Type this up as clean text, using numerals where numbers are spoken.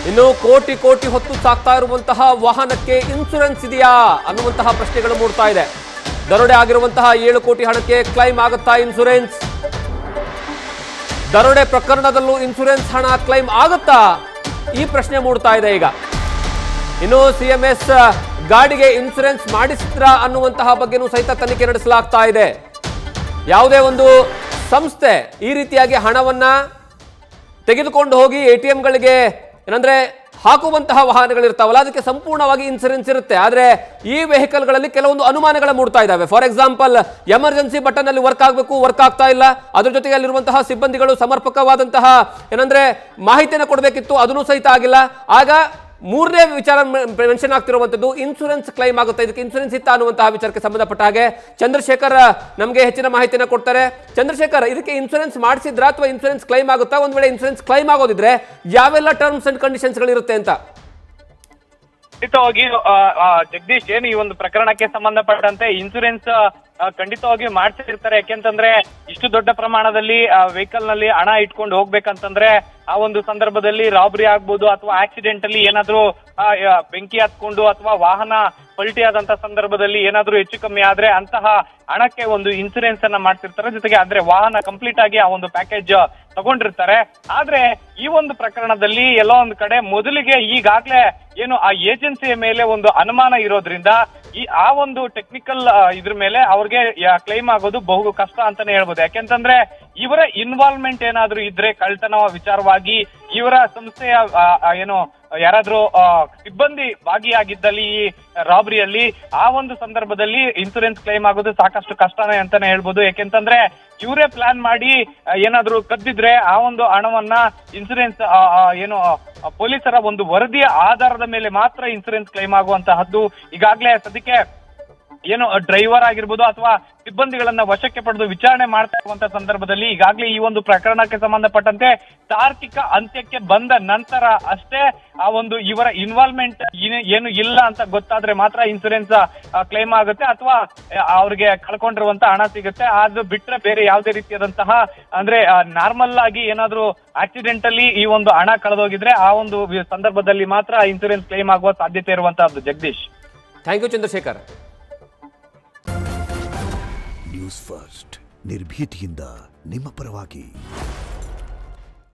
ಇನ್ನು ಕೋಟಿ ಕೋಟಿ ಹೊತ್ತು ಸಾಕ್ತಾ ಇರುವಂತಹ ವಾಹನಕ್ಕೆ ಇನ್ಶೂರೆನ್ಸ್ ಇದೆಯಾ ಅನ್ನುವಂತಹ ಪ್ರಶ್ನೆಗಳು ಮೂಡ್ತಾ ಇದೆ. ದರೋಡೆ ಆಗಿರುವಂತಹ 7 ಕೋಟಿ ಹಣಕ್ಕೆ ಕ್ಲೈಮ್ ಆಗುತ್ತಾ ಇನ್ಶೂರೆನ್ಸ್? ದರೋಡೆ ಪ್ರಕರಣದಲ್ಲೂ ಇನ್ಶೂರೆನ್ಸ್ ಹಣ ಕ್ಲೈಮ್ ಆಗುತ್ತಾ? ಈ ಪ್ರಶ್ನೆ ಮೂಡ್ತಾ ಇದೆ ಈಗ. ಇನ್ನು ಸಿಎಂಎಸ್ ಗಾಡಿಗೆ ಇನ್ಶೂರೆನ್ಸ್ ಮಾಡಿಸಿದ್ರಾ ಅನ್ನುವಂತಹ ಬಗ್ಗೆನೂ ಸಹಿತ ತನಿಖೆ ನಡೆಸಲಾಗ್ತಾ ಇದೆ. ಯಾವುದೇ ಒಂದು ಸಂಸ್ಥೆ ಈ ರೀತಿಯಾಗಿ ಹಣವನ್ನ ತೆಗೆದುಕೊಂಡು ಹೋಗಿ ಎಟಿಎಂಗಳಿಗೆ ಏನಂದ್ರೆ ಹಾಕುವಂತಹ ವಾಹನಗಳಿರ್ತಾವಲ್ಲ, ಅದಕ್ಕೆ ಸಂಪೂರ್ಣವಾಗಿ ಇನ್ಶೂರೆನ್ಸ್ ಇರುತ್ತೆ. ಆದರೆ ಈ ವೆಹಿಕಲ್ಗಳಲ್ಲಿ ಕೆಲವೊಂದು ಅನುಮಾನಗಳು ಮೂಡ್ತಾ ಇದ್ದಾವೆ. ಫಾರ್ ಎಕ್ಸಾಂಪಲ್, ಎಮರ್ಜೆನ್ಸಿ ಬಟನ್ ಅಲ್ಲಿ ವರ್ಕ್ ಆಗಬೇಕು, ವರ್ಕ್ ಆಗ್ತಾ ಇಲ್ಲ. ಅದ್ರ ಜೊತೆಗೆ ಅಲ್ಲಿರುವಂತಹ ಸಿಬ್ಬಂದಿಗಳು ಸಮರ್ಪಕವಾದಂತಹ ಏನಂದ್ರೆ ಮಾಹಿತಿಯನ್ನು ಕೊಡಬೇಕಿತ್ತು, ಅದನ್ನು ಸಹಿತ ಆಗಿಲ್ಲ. ಆಗ ಮೂರನೇ ವಿಚಾರ ಮೆನ್ಷನ್ ಆಗ್ತಿರುವಂತದ್ದು ಇನ್ಶೂರೆನ್ಸ್ ಕ್ಲೈಮ್ ಆಗುತ್ತೆ. ಇದಕ್ಕೆ ಇನ್ಶೂರೆನ್ಸ್ ಇತ್ತ ಅನ್ನುವಂತಹ ವಿಚಾರಕ್ಕೆ ಸಂಬಂಧಪಟ್ಟ ಹಾಗೆ ಚಂದ್ರಶೇಖರ್ ನಮಗೆ ಹೆಚ್ಚಿನ ಮಾಹಿತಿಯನ್ನು ಕೊಡ್ತಾರೆ. ಚಂದ್ರಶೇಖರ್, ಇದಕ್ಕೆ ಇನ್ಶೂರೆನ್ಸ್ ಮಾಡಿಸಿದ್ರಾ ಅಥವಾ ಇನ್ಶೂರೆನ್ಸ್ ಕ್ಲೈಮ್ ಆಗುತ್ತಾ? ಒಂದ್ ವೇಳೆ ಇನ್ಶೂರೆನ್ಸ್ ಕ್ಲೈಮ್ ಆಗೋದಿದ್ರೆ ಯಾವೆಲ್ಲ ಟರ್ಮ್ಸ್ ಅಂಡ್ ಕಂಡೀಷನ್ಸ್ ಗಳಿರುತ್ತೆ ಅಂತ? ಖಂಡಿತವಾಗಿ ಜಗದೀಶ್, ಏನು ಈ ಒಂದು ಪ್ರಕರಣಕ್ಕೆ ಸಂಬಂಧಪಟ್ಟಂತೆ ಇನ್ಶೂರೆನ್ಸ್ ಖಂಡಿತವಾಗಿ ಮಾಡ್ಸಿರ್ತಾರೆ. ಯಾಕೆಂತಂದ್ರೆ ಇಷ್ಟು ದೊಡ್ಡ ಪ್ರಮಾಣದಲ್ಲಿ ವೆಹಿಕಲ್ ನಲ್ಲಿ ಹಣ ಇಟ್ಕೊಂಡು ಹೋಗ್ಬೇಕಂತಂದ್ರೆ ಆ ಒಂದು ಸಂದರ್ಭದಲ್ಲಿ ರಾಬರಿ ಆಗ್ಬೋದು ಅಥವಾ ಆಕ್ಸಿಡೆಂಟಲಿ ಏನಾದ್ರೂ ಬೆಂಕಿ ಹತ್ಕೊಂಡು ಅಥವಾ ವಾಹನ ಪಲ್ಟಿ ಆದಂತ ಸಂದರ್ಭದಲ್ಲಿ ಏನಾದ್ರೂ ಹೆಚ್ಚು ಕಮ್ಮಿ ಆದ್ರೆ ಅಂತಹ ಹಣಕ್ಕೆ ಒಂದು ಇನ್ಸೂರೆನ್ಸ್ ಅನ್ನ ಮಾಡ್ತಿರ್ತಾರೆ. ಜೊತೆಗೆ ಆದ್ರೆ ವಾಹನ ಕಂಪ್ಲೀಟ್ ಆಗಿ ಆ ಒಂದು ಪ್ಯಾಕೇಜ್ ತಗೊಂಡಿರ್ತಾರೆ. ಆದ್ರೆ ಈ ಒಂದು ಪ್ರಕರಣದಲ್ಲಿ ಎಲ್ಲೋ ಒಂದು ಕಡೆ ಮೊದಲಿಗೆ ಈಗಾಗ್ಲೇ ಏನು ಆ ಏಜೆನ್ಸಿಯ ಮೇಲೆ ಒಂದು ಅನುಮಾನ ಇರೋದ್ರಿಂದ ಆ ಒಂದು ಟೆಕ್ನಿಕಲ್ ಇದ್ರ ಮೇಲೆ ಅವ್ರಿಗೆ ಕ್ಲೈಮ್ ಆಗೋದು ಬಹು ಕಷ್ಟ ಅಂತಾನೆ ಹೇಳ್ಬೋದು. ಯಾಕೆಂತಂದ್ರೆ ಇವರ ಇನ್ವಾಲ್ವ್ಮೆಂಟ್ ಏನಾದ್ರೂ ಇದ್ರೆ ಕಳ್ತನ ವಿಚಾರವಾಗಿ ಇವರ ಸಂಸ್ಥೆಯ ಏನು ಯಾರಾದ್ರೂ ಸಿಬ್ಬಂದಿ ಭಾಗಿಯಾಗಿದ್ದಲ್ಲಿ ಈ ರಾಬರಿಯಲ್ಲಿ ಆ ಒಂದು ಸಂದರ್ಭದಲ್ಲಿ ಇನ್ಸೂರೆನ್ಸ್ ಕ್ಲೈಮ್ ಆಗೋದು ಸಾಕಷ್ಟು ಕಷ್ಟನೇ ಅಂತಾನೆ ಹೇಳ್ಬೋದು. ಯಾಕೆಂತಂದ್ರೆ ಇವರೇ ಪ್ಲಾನ್ ಮಾಡಿ ಏನಾದ್ರೂ ಕದ್ದಿದ್ರೆ ಆ ಒಂದು ಹಣವನ್ನ ಇನ್ಸೂರೆನ್ಸ್ ಏನು ಪೊಲೀಸರ ಒಂದು ವರದಿಯ ಆಧಾರದ ಮೇಲೆ ಮಾತ್ರ ಇನ್ಸೂರೆನ್ಸ್ ಕ್ಲೈಮ್ ಆಗುವಂತಹದ್ದು. ಈಗಾಗಲೇ ಸದ್ಯಕ್ಕೆ ಏನು ಡ್ರೈವರ್ ಆಗಿರ್ಬೋದು ಅಥವಾ ಸಿಬ್ಬಂದಿಗಳನ್ನ ವಶಕ್ಕೆ ಪಡೆದು ವಿಚಾರಣೆ ಮಾಡ್ತಾ ಇರುವಂತಹ ಸಂದರ್ಭದಲ್ಲಿ ಈಗಾಗಲೇ ಈ ಒಂದು ಪ್ರಕರಣಕ್ಕೆ ಸಂಬಂಧಪಟ್ಟಂತೆ ತಾರ್ಕಿಕ ಅಂತ್ಯಕ್ಕೆ ಬಂದ ನಂತರ ಅಷ್ಟೇ ಆ ಒಂದು ಇವರ ಇನ್ವಾಲ್ವ್ಮೆಂಟ್ ಏನು ಇಲ್ಲ ಅಂತ ಗೊತ್ತಾದ್ರೆ ಮಾತ್ರ ಇನ್ಸೂರೆನ್ಸ್ ಕ್ಲೈಮ್ ಆಗುತ್ತೆ ಅಥವಾ ಅವ್ರಿಗೆ ಕಳ್ಕೊಂಡಿರುವಂತ ಹಣ ಸಿಗುತ್ತೆ. ಅದು ಬಿಟ್ರೆ ಬೇರೆ ಯಾವುದೇ ರೀತಿಯಾದಂತಹ ಅಂದ್ರೆ ನಾರ್ಮಲ್ ಆಗಿ ಏನಾದ್ರೂ ಆಕ್ಸಿಡೆಂಟಲಿ ಈ ಒಂದು ಹಣ ಕಳೆದೋಗಿದ್ರೆ ಆ ಒಂದು ಸಂದರ್ಭದಲ್ಲಿ ಮಾತ್ರ ಇನ್ಸೂರೆನ್ಸ್ ಕ್ಲೈಮ್ ಆಗುವ ಸಾಧ್ಯತೆ ಇರುವಂತಹದ್ದು. Jagadish, thank you Chandrashekar. News first ನಿರ್ಭೀತಿಯಿಂದ ನಿಮ್ಮ ಪರವಾಗಿ.